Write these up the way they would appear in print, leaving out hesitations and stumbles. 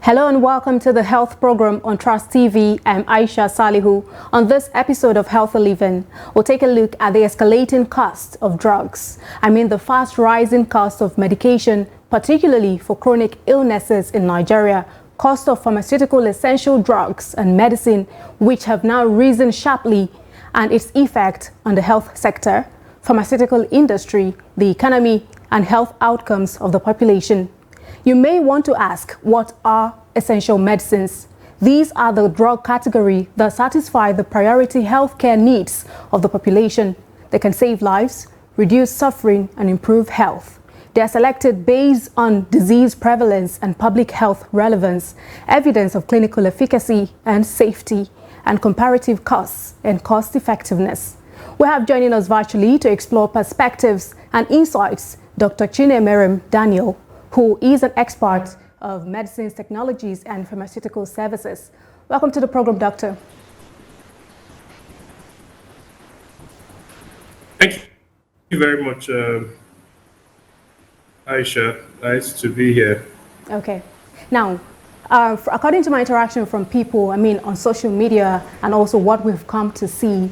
Hello and welcome to the health program on Trust TV. I'm Aisha Salihu. On this episode of Healthy Living, we'll take a look at the escalating cost of drugs. The fast rising cost of medication, particularly for chronic illnesses in Nigeria, cost of pharmaceutical essential drugs and medicine, which have now risen sharply, and its effect on the health sector, pharmaceutical industry, the economy, and health outcomes of the population. You may want to ask, what are essential medicines? These are the drug category that satisfy the priority healthcare needs of the population. They can save lives, reduce suffering, and improve health. They are selected based on disease prevalence and public health relevance, evidence of clinical efficacy and safety, and comparative costs and cost effectiveness. We have joining us virtually to explore perspectives and insights Dr. Chinemerem Daniel, who is an expert of medicines, technologies, and pharmaceutical services. Welcome to the program, Doctor. Thank you very much, Aisha. Nice to be here. Okay. Now, according to my interaction from people, on social media, and also what we've come to see,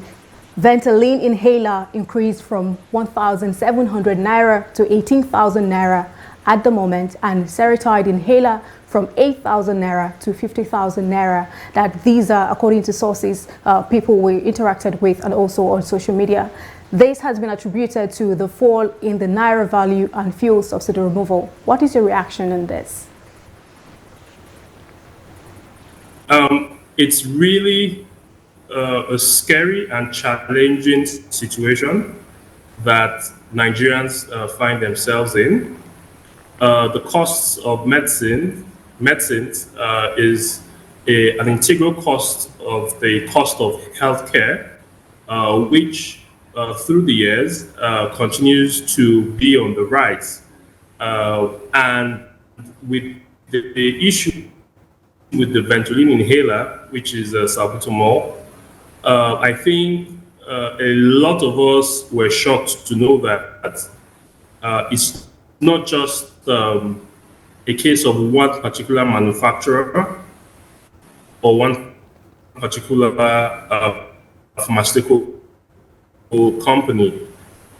Ventolin inhaler increased from 1,700 Naira to 18,000 Naira at the moment, and Seretide inhaler from 8,000 Naira to 50,000 Naira. That these are according to sources, people we interacted with, and also on social media. This has been attributed to the fall in the Naira value and fuel subsidy removal. What is your reaction on this? It's really a scary and challenging situation that Nigerians find themselves in. The costs of medicines is an integral cost of the cost of healthcare, which through the years continues to be on the rise. And with the issue with the Ventolin inhaler, which is salbutamol, I think a lot of us were shocked to know that it's not just a case of one particular manufacturer or one particular pharmaceutical company.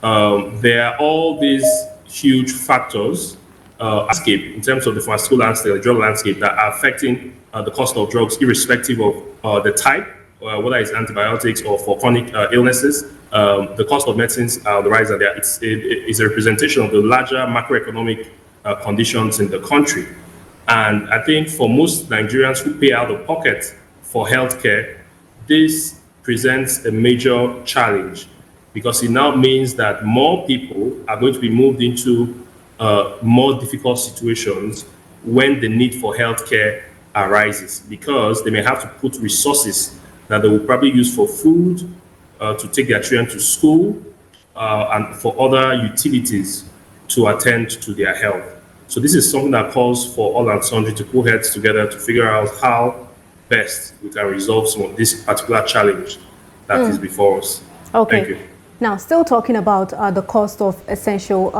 There are all these huge factors in terms of the pharmaceutical landscape, the drug landscape, that are affecting the cost of drugs, irrespective of the type, whether it's antibiotics or for chronic illnesses. The cost of medicines are on the rise, and it's a representation of the larger macroeconomic conditions in the country. And I think for most Nigerians who pay out of pocket for healthcare, this presents a major challenge, because it now means that more people are going to be moved into more difficult situations when the need for healthcare arises, because they may have to put resources that they will probably use for food, to take their children to school, and for other utilities to attend to their health. So this is something that calls for all and sundry to put heads together to figure out how best we can resolve some of this particular challenge that is before us. Okay. Thank you. Now, still talking about the cost of essential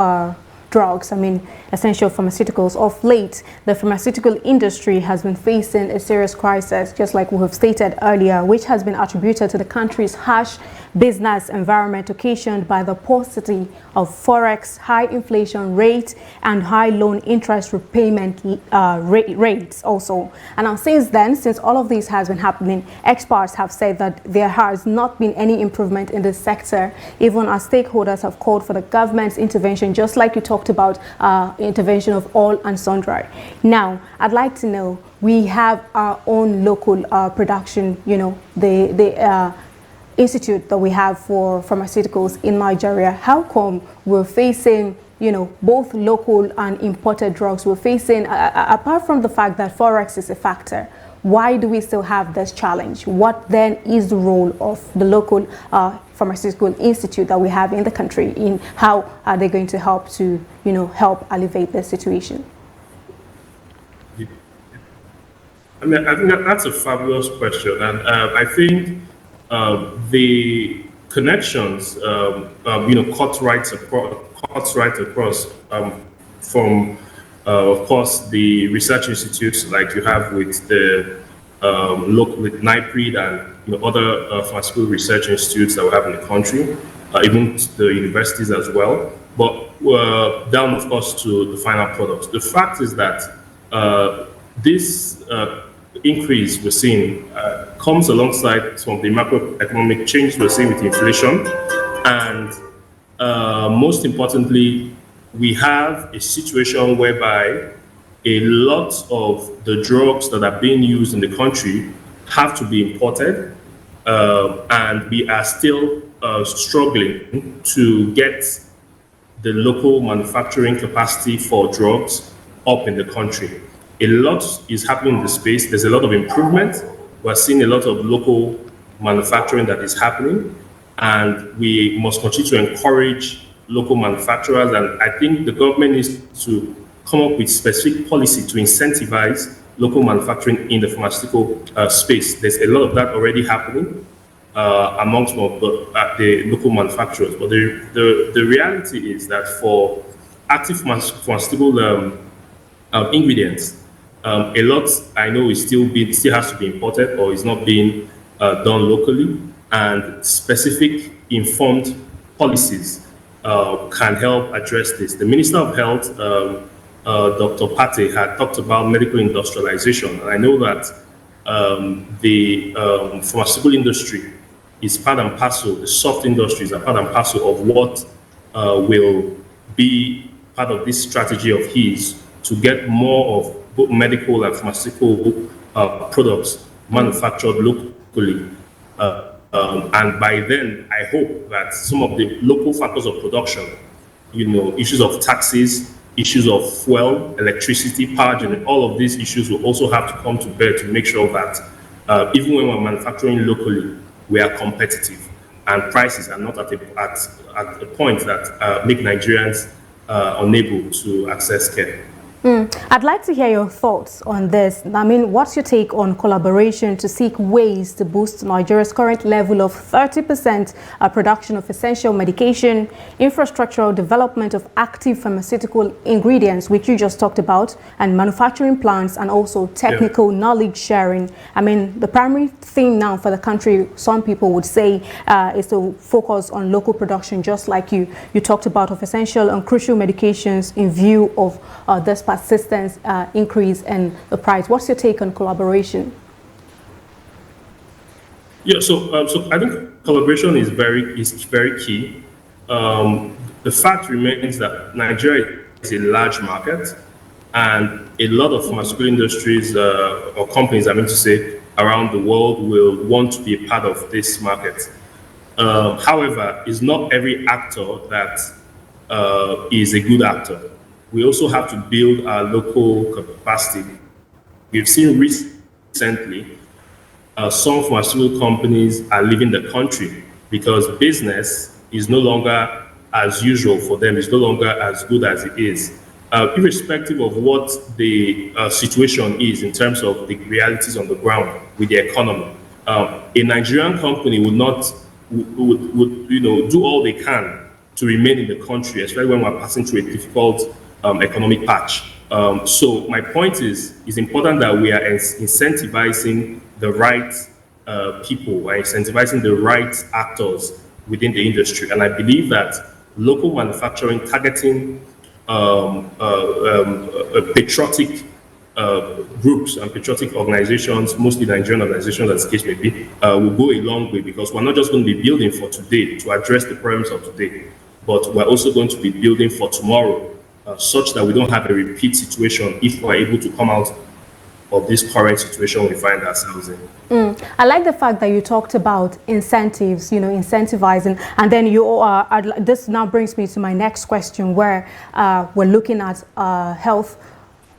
drugs, essential pharmaceuticals. Of late, the pharmaceutical industry has been facing a serious crisis, just like we have stated earlier, which has been attributed to the country's harsh business environment occasioned by the paucity of forex, high inflation rate, and high loan interest repayment rates also. And now since all of this has been happening, experts have said that there has not been any improvement in this sector, even as stakeholders have called for the government's intervention, just like you talked about intervention of all and sundry. Now, I'd like to know, we have our own local production, the institute that we have for pharmaceuticals in Nigeria. How come we're facing, both local and imported drugs? We're facing, apart from the fact that forex is a factor, why do we still have this challenge? What then is the role of the local pharmaceutical institute that we have in the country? In how are they going to help to, help alleviate the situation? I think that's a fabulous question, and I think the connections, cuts right across from Of course, the research institutes like you have with the local with NIPRID and other pharmaceutical research institutes that we have in the country, even the universities as well. But down, of course, to the final product. The fact is that this increase we're seeing comes alongside some of the macroeconomic change we're seeing with inflation, and most importantly, we have a situation whereby a lot of the drugs that are being used in the country have to be imported, and we are still struggling to get the local manufacturing capacity for drugs up in the country. A lot is happening in the space. There's a lot of improvement. We're seeing a lot of local manufacturing that is happening, and we must continue to encourage local manufacturers. And I think the government needs to come up with specific policy to incentivize local manufacturing in the pharmaceutical space. There's a lot of that already happening amongst the local manufacturers. But the reality is that for active pharmaceutical ingredients, a lot I know is still has to be imported or is not being done locally, and specific informed policies can help address this. The Minister of Health, Dr. Pate, had talked about medical industrialization, and I know that the pharmaceutical industry is part and parcel, the soft industries are part and parcel of what will be part of this strategy of his to get more of both medical and pharmaceutical products manufactured locally. And by then, I hope that some of the local factors of production, issues of taxes, issues of fuel, electricity, power generation, all of these issues will also have to come to bear to make sure that even when we're manufacturing locally, we are competitive and prices are not at a point that make Nigerians unable to access care. I'd like to hear your thoughts on this. I mean, what's your take on collaboration to seek ways to boost Nigeria's current level of 30% production of essential medication, infrastructural development of active pharmaceutical ingredients, which you just talked about, and manufacturing plants, and also technical knowledge sharing? I mean, the primary thing now for the country, some people would say, is to focus on local production, just like you talked about, of essential and crucial medications in view of this persistence increase in the price. What's your take on collaboration? Yeah, so I think collaboration is very key. The fact remains that Nigeria is a large market, and a lot of pharmaceutical industries or companies, I mean to say, around the world will want to be a part of this market. However, it's not every actor that is a good actor. We also have to build our local capacity. We've seen recently some pharmaceutical companies are leaving the country because business is no longer as usual for them. It's no longer as good as it is. Irrespective of what the situation is in terms of the realities on the ground with the economy, a Nigerian company would do all they can to remain in the country, especially when we're passing through a difficult economic patch. So my point is, it's important that we are incentivizing the right people, we're incentivizing the right actors within the industry. And I believe that local manufacturing, targeting patriotic groups and patriotic organizations, mostly Nigerian organizations as the case may be, will go a long way, because we're not just going to be building for today to address the problems of today, but we're also going to be building for tomorrow, such that we don't have a repeat situation if we're able to come out of this current situation we find ourselves in. I like the fact that you talked about incentives, incentivizing, and then this now brings me to my next question, where we're looking at health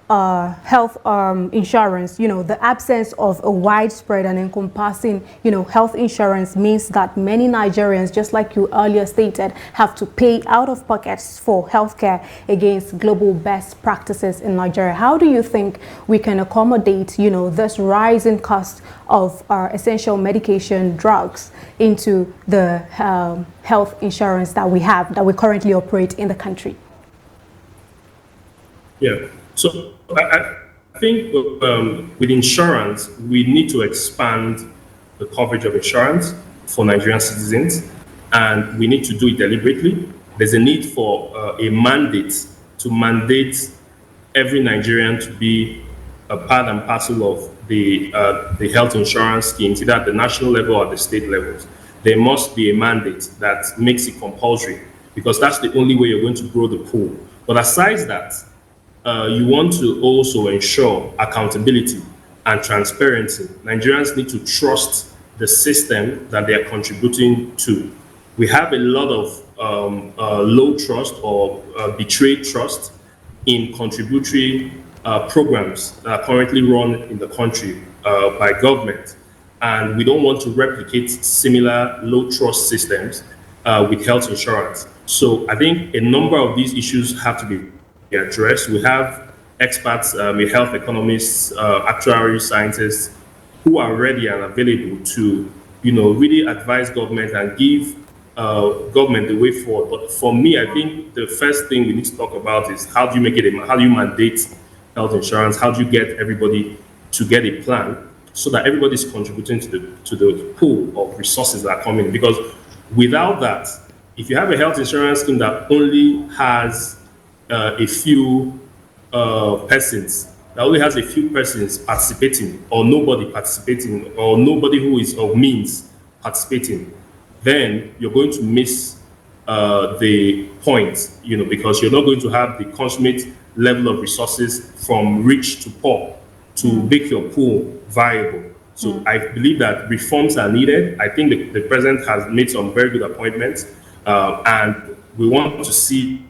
insurance. The absence of a widespread and encompassing, health insurance means that many Nigerians, just like you earlier stated, have to pay out of pockets for healthcare against global best practices in Nigeria. How do you think we can accommodate, this rising cost of our essential medication drugs into the health insurance that we currently operate in the country? Yeah. So I think with insurance, we need to expand the coverage of insurance for Nigerian citizens, and we need to do it deliberately. There's a need for a mandate to mandate every Nigerian to be a part and parcel of the health insurance schemes, either at the national level or the state levels. There must be a mandate that makes it compulsory because that's the only way you're going to grow the pool. But aside that, you want to also ensure accountability and transparency. Nigerians need to trust the system that they are contributing to. We have a lot of low trust or betrayed trust in contributory programs that are currently run in the country by government. And we don't want to replicate similar low trust systems with health insurance. So I think a number of these issues have to be addressed. We have experts, health economists, actuaries, scientists who are ready and available to, really advise government and give government the way forward. But for me, I think the first thing we need to talk about is how do you mandate health insurance? How do you get everybody to get a plan so that everybody's contributing to the pool of resources that are coming? Because without that, if you have a health insurance scheme that only has a few persons, that only has a few persons participating, or nobody participating, or nobody who is of means participating, then you're going to miss the point, because you're not going to have the consummate level of resources from rich to poor to make your pool viable. So I believe that reforms are needed. I think the president has made some very good appointments, and we want to see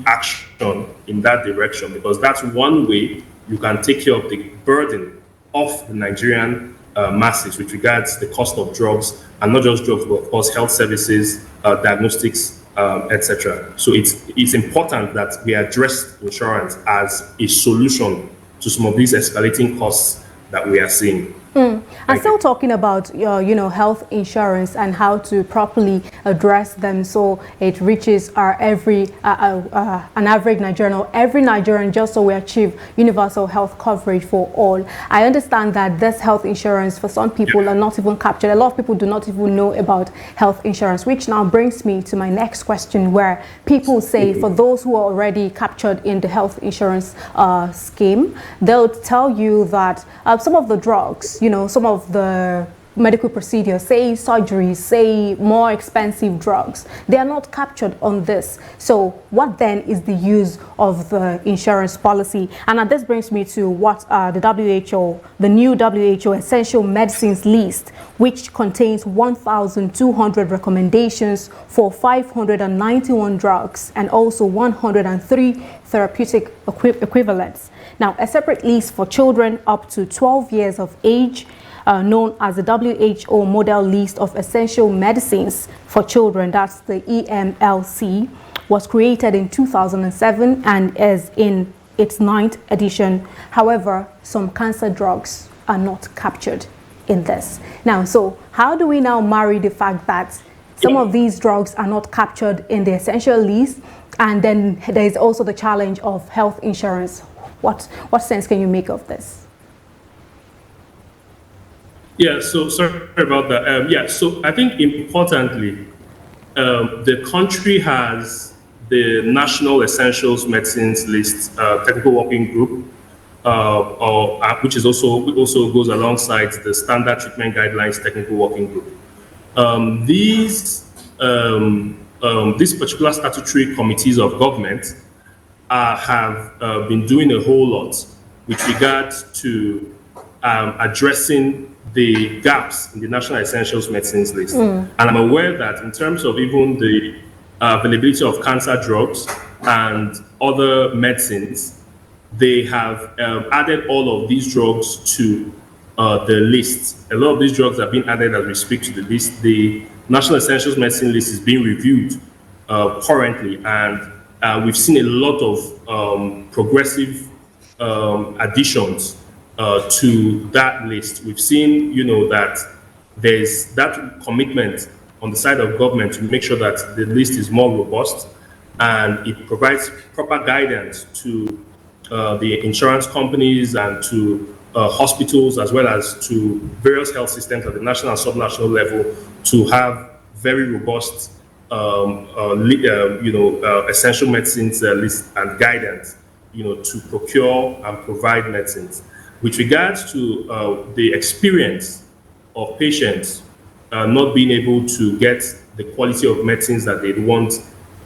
action in that direction, because that's one way you can take care of the burden of the Nigerian masses with regards to the cost of drugs, and not just drugs, but of course health services, diagnostics, etc. So it's important that we address insurance as a solution to some of these escalating costs that we are seeing. I'm still talking about health insurance and how to properly address them so it reaches an average Nigerian, or every Nigerian, just so we achieve universal health coverage for all. I understand that this health insurance for some people are not even captured. A lot of people do not even know about health insurance, which now brings me to my next question, where people say for those who are already captured in the health insurance scheme, they'll tell you that some of the drugs, some of the medical procedures, say surgeries, say more expensive drugs, they are not captured on this. So what then is the use of the insurance policy? And this brings me to what the new WHO essential medicines list, which contains 1,200 recommendations for 591 drugs and also 103 therapeutic equivalents. Now, a separate list for children up to 12 years of age, known as the WHO Model List of Essential Medicines for Children, that's the EMLC, was created in 2007 and is in its 9th edition. However, some cancer drugs are not captured in this. Now, so how do we now marry the fact that some of these drugs are not captured in the essential list, and then there is also the challenge of health insurance? What sense can you make of this? Yeah, so sorry about that. So I think importantly, the country has the National Essentials Medicines List Technical Working Group, which is also goes alongside the Standard Treatment Guidelines Technical Working Group. These particular statutory committees of government have been doing a whole lot with regard to addressing the gaps in the National Essentials Medicines List. And I'm aware that in terms of even the availability of cancer drugs and other medicines, they have added all of these drugs to the list. A lot of these drugs have been added as we speak to the list. The National Essentials Medicine List is being reviewed currently, and we've seen a lot of progressive additions to that list. We've seen, that there's that commitment on the side of government to make sure that the list is more robust and it provides proper guidance to the insurance companies and to hospitals, as well as to various health systems at the national and subnational level, to have very robust, essential medicines list and guidance, to procure and provide medicines. With regards to the experience of patients not being able to get the quality of medicines that they want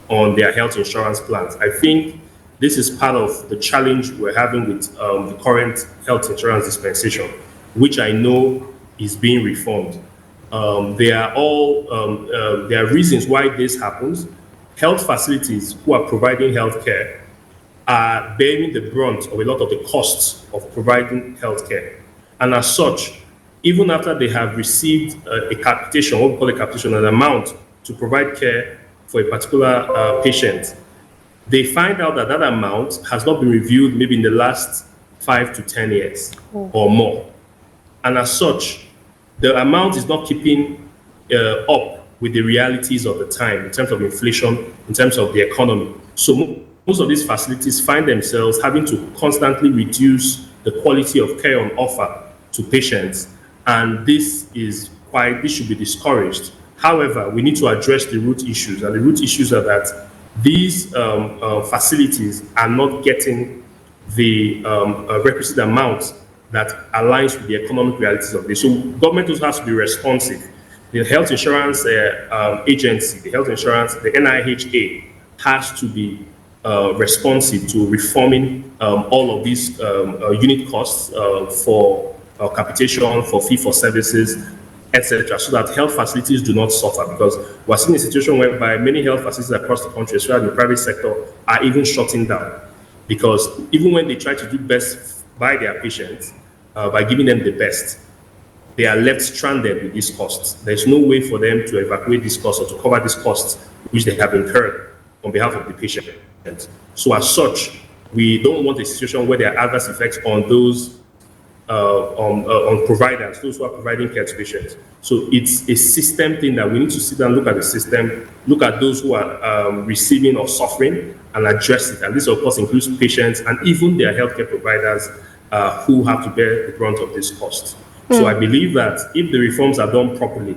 on their health insurance plans, I think this is part of the challenge we're having with the current health insurance dispensation, which I know is being reformed. There are reasons why this happens. Health facilities who are providing healthcare are bearing the brunt of a lot of the costs of providing healthcare. And as such, even after they have received a capitation, what we call a capitation, an amount to provide care for a particular patient, they find out that that amount has not been reviewed maybe in the last 5 to 10 years or more. And as such, the amount is not keeping up with the realities of the time in terms of inflation, in terms of the economy. So most of these facilities find themselves having to constantly reduce the quality of care on offer to patients. And this should be discouraged. However, we need to address the root issues. And the root issues are that these facilities are not getting the requisite amount that aligns with the economic realities of this. So government also has to be responsive. The health insurance agency, the NIHA, has to be responsive to reforming all of these unit costs for capitation, for fee for services, etc., so that health facilities do not suffer, because we're seeing a situation whereby many health facilities across the country, especially in the private sector, are even shutting down, because even when they try to do best by their patients, by giving them the best, they are left stranded with these costs. There's no way for them to evacuate these costs or to cover these costs which they have incurred on behalf of the patient. So as such, we don't want a situation where there are adverse effects on those on providers, those who are providing care to patients. So it's a system thing that we need to sit down, look at the system, look at those who are receiving or suffering, and address it. And this, of course, includes patients and even their healthcare providers who have to bear the brunt of this cost. So I believe that if the reforms are done properly,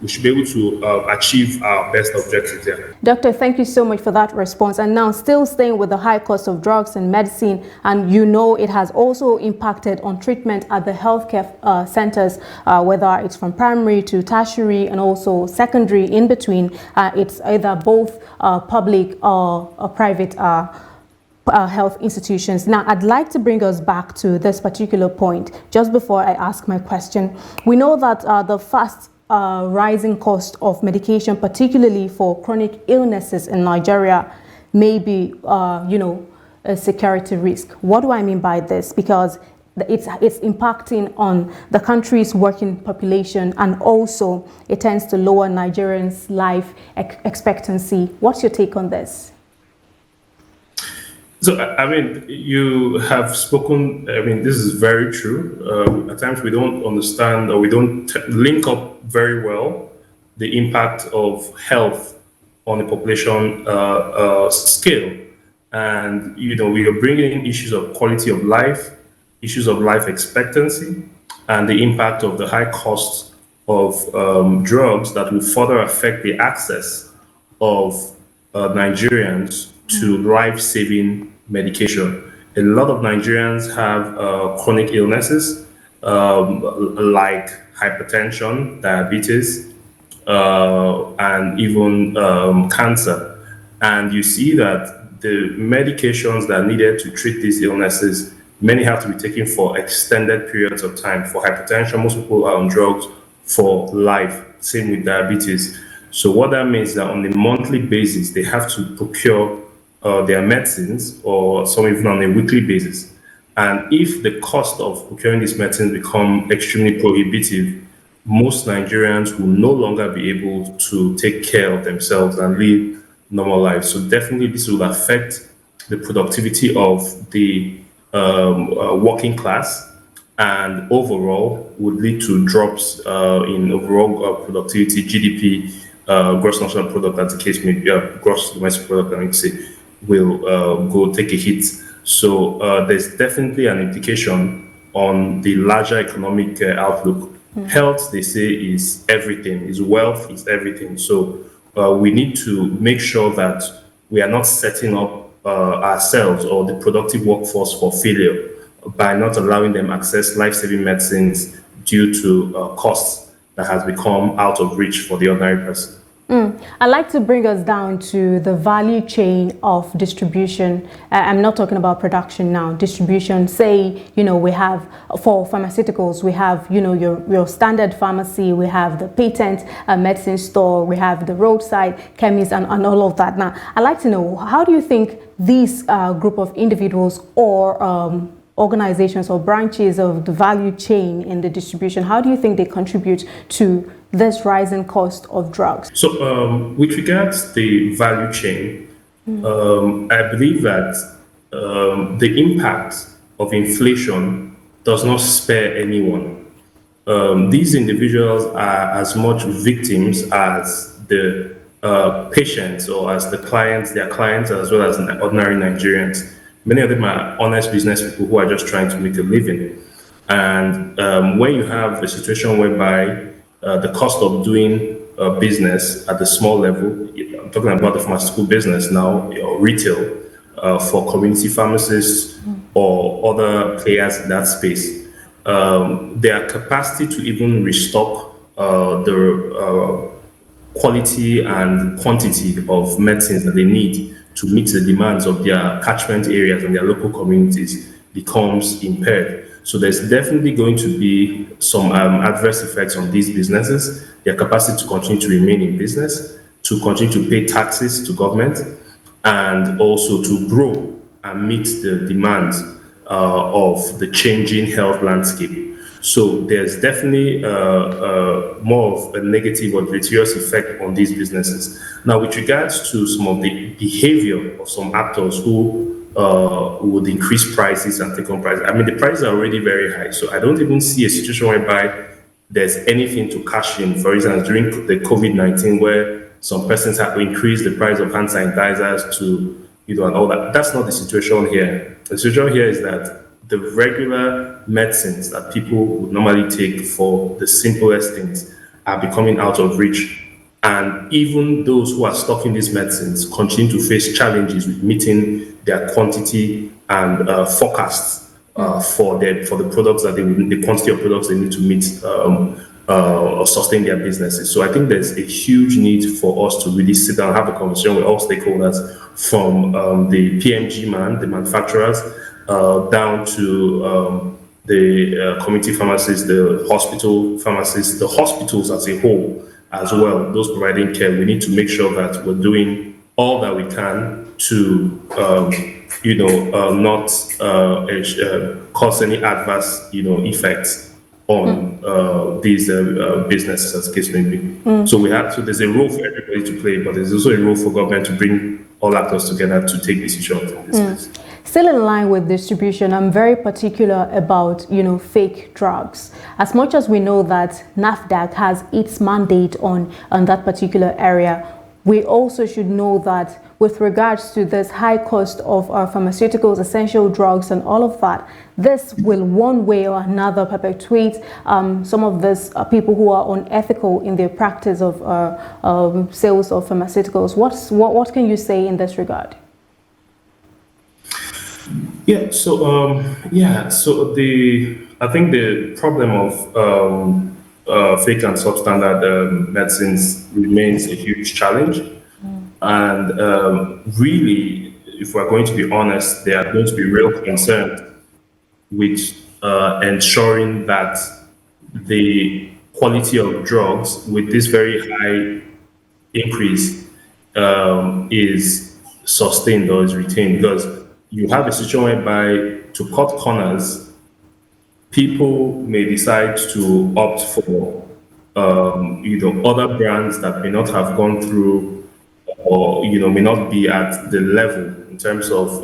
we should be able to achieve our best objectives there. Doctor, thank you so much for that response. And now, still staying with the high cost of drugs and medicine, and it has also impacted on treatment at the healthcare centers, whether it's from primary to tertiary and also secondary in between. It's either both public or private health institutions. Now, I'd like to bring us back to this particular point just before I ask my question. We know that the fast rising cost of medication, particularly for chronic illnesses in Nigeria, may be, a security risk. What do I mean by this? Because it's impacting on the country's working population, and also it tends to lower Nigerians' life expectancy. What's your take on this? So, I mean, you have spoken, this is very true. At times we don't understand, or we don't link up very well the impact of health on the population scale. And, we are bringing in issues of quality of life, issues of life expectancy, and the impact of the high cost of drugs that will further affect the access of Nigerians to life-saving medication. A lot of Nigerians have chronic illnesses like hypertension, diabetes, and even cancer. And you see that the medications that are needed to treat these illnesses, many have to be taken for extended periods of time. For hypertension, most people are on drugs for life, same with diabetes. So what that means is that on a monthly basis, they have to procure their medicines, or some even on a weekly basis. And if the cost of procuring these medicines become extremely prohibitive, most Nigerians will no longer be able to take care of themselves and live normal lives. So definitely this will affect the productivity of the working class, and overall would lead to drops in overall productivity, GDP, gross national product, as the case may be, gross domestic product, I mean, say, will go take a hit So there's definitely an implication on the larger economic outlook. Health, they say, is everything, is wealth, is everything. So we need to make sure that we are not setting up ourselves or the productive workforce for failure by not allowing them access life-saving medicines due to costs that has become out of reach for the ordinary person. I'd like to bring us down to the value chain of distribution. I'm not talking about production now. Distribution, say, we have, for pharmaceuticals, we have, your standard pharmacy, we have the patent medicine store, we have the roadside chemist and all of that. Now, I'd like to know, how do you think these group of individuals or organizations or branches of the value chain in the distribution, how do you think they contribute to this rising cost of drugs? So, with regards to the value chain, I believe that the impact of inflation does not spare anyone. These individuals are as much victims as the patients or as the clients, their clients, as well as ordinary Nigerians. Many of them are honest business people who are just trying to make a living. And when you have a situation whereby the cost of doing business at the small level, I'm talking about the pharmaceutical business now, or retail, for community pharmacists or other players in that space, their capacity to even restock the quality and quantity of medicines that they need to meet the demands of their catchment areas and their local communities becomes impaired. So there's definitely going to be some adverse effects on these businesses, their capacity to continue to remain in business, to continue to pay taxes to government, and also to grow and meet the demands of the changing health landscape. So there's definitely more of a negative or deleterious effect on these businesses. Now, with regards to some of the behavior of some actors who would increase prices and take on prices, I mean, the prices are already very high. So I don't even see a situation whereby there's anything to cash in. For instance, during the COVID-19, where some persons have to increase the price of hand sanitizers to, and all that. That's not the situation here. The situation here is that the regular medicines that people would normally take for the simplest things are becoming out of reach. And even those who are stocking these medicines continue to face challenges with meeting their quantity and forecasts for the products that the quantity of products they need to meet or sustain their businesses. So I think there's a huge need for us to really sit down and have a conversation with all stakeholders, from the PMG man, the manufacturers, down to the community pharmacists, the hospital pharmacists, the hospitals as a whole as well, those providing care. We need to make sure that we're doing all that we can to, not cause any adverse, effects on these businesses, as the case may be. So there's a role for everybody to play, but there's also a role for government to bring all actors together to take decisions in this space. Still in line with distribution, I'm very particular about, fake drugs. As much as we know that NAFDAC has its mandate on that particular area, we also should know that with regards to this high cost of our pharmaceuticals, essential drugs, and all of that, this will one way or another perpetuate some of these people who are unethical in their practice of sales of pharmaceuticals. What can you say in this regard? Yeah, so I think the problem of fake and substandard medicines remains a huge challenge. And really, if we're going to be honest, there are going to be real concerns with ensuring that the quality of drugs with this very high increase is sustained or is retained, because you have a situation whereby, to cut corners, people may decide to opt for other brands that may not have gone through, or may not be at the level in terms of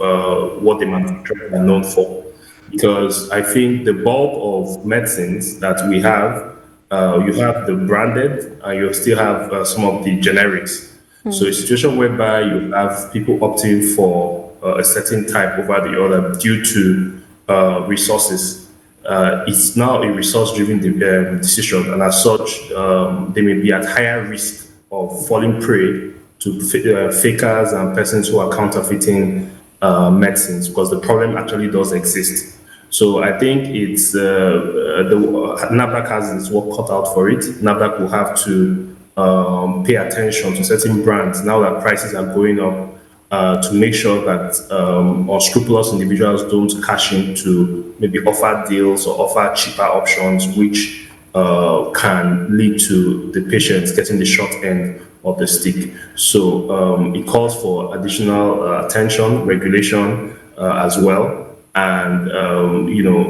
what the manufacturers are known for. Because I think the bulk of medicines that we have, you have the branded and you still have some of the generics. So a situation whereby you have people opting for a certain type over the other due to resources. It's now a resource-driven decision, and as such, they may be at higher risk of falling prey to fakers and persons who are counterfeiting medicines, because the problem actually does exist. So I think it's NAFDAC has its work cut out for it. NAFDAC will have to pay attention to certain brands now that prices are going up, to make sure that unscrupulous individuals don't cash in to maybe offer deals or offer cheaper options, which can lead to the patients getting the short end of the stick. So it calls for additional attention, regulation as well. And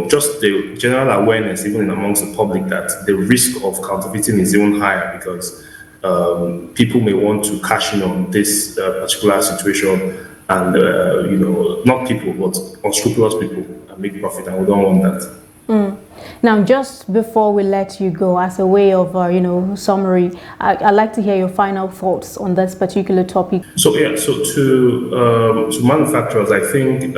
just the general awareness, even amongst the public, that the risk of counterfeiting is even higher, because people may want to cash in on this particular situation, and not people, but unscrupulous people, and make profit, and we don't want that. Now, just before we let you go, as a way of summary, I'd like to hear your final thoughts on this particular topic. So to manufacturers, I think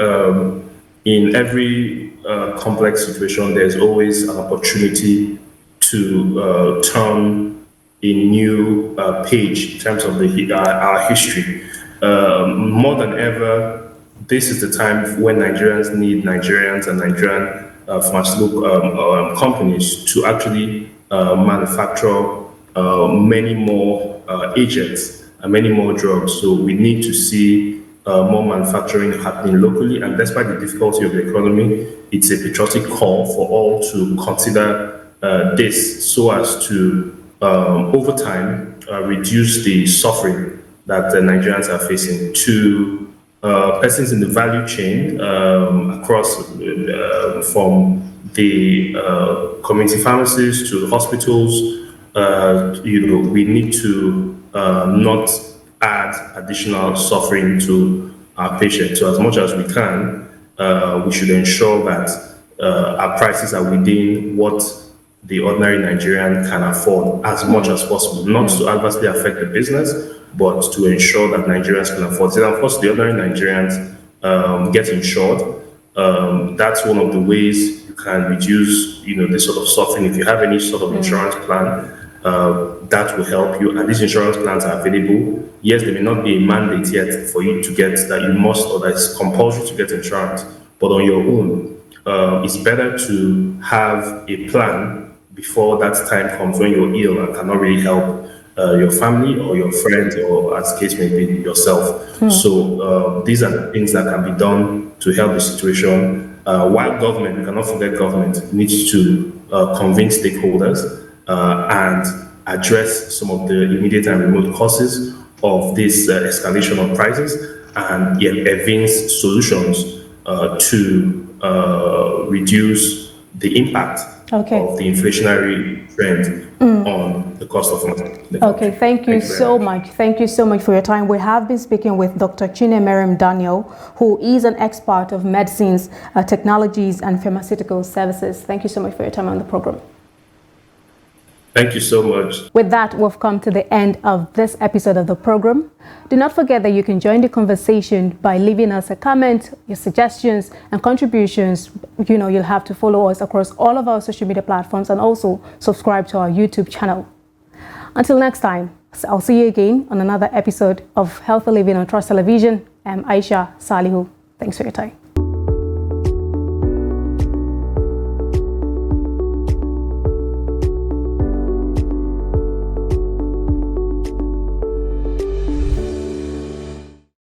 in every complex situation, there's always an opportunity to turn a new page in terms of our history. More than ever, this is the time when Nigerians need Nigerians and Nigerian pharmaceutical companies to actually manufacture many more agents and many more drugs. So we need to see more manufacturing happening locally, and despite the difficulty of the economy, it's a patriotic call for all to consider this, so as to over time reduce the suffering that the Nigerians are facing. To persons in the value chain across from the community pharmacies to hospitals, we need to not add additional suffering to our patients. So as much as we can, we should ensure that our prices are within what the ordinary Nigerian can afford as much as possible, not to adversely affect the business, but to ensure that Nigerians can afford it. And of course, the ordinary Nigerians get insured. That's one of the ways you can reduce, the sort of suffering. If you have any sort of insurance plan, that will help you. And these insurance plans are available. Yes, there may not be a mandate yet for you to get that you must, or that it's compulsory to get insurance, but on your own, it's better to have a plan before that time comes when you're ill and cannot really help your family or your friends, or as the case may be, yourself. So these are the things that can be done to help the situation. While government, we cannot forget government, needs to convince stakeholders and address some of the immediate and remote causes of this escalation of prices, and evince solutions to reduce the impact of the inflationary trend on the cost of money. Okay, thank you so much. Thank you so much for your time. We have been speaking with Dr. Chinemerem Daniel, who is an expert of medicines, technologies, and pharmaceutical services. Thank you so much for your time on the program. Thank you so much. With that, we've come to the end of this episode of the program. Do not forget that you can join the conversation by leaving us a comment, your suggestions and contributions. You'll have to follow us across all of our social media platforms, and also subscribe to our YouTube channel. Until next time, I'll see you again on another episode of Healthy Living on Trust Television. I'm Aisha Salihu. Thanks for your time.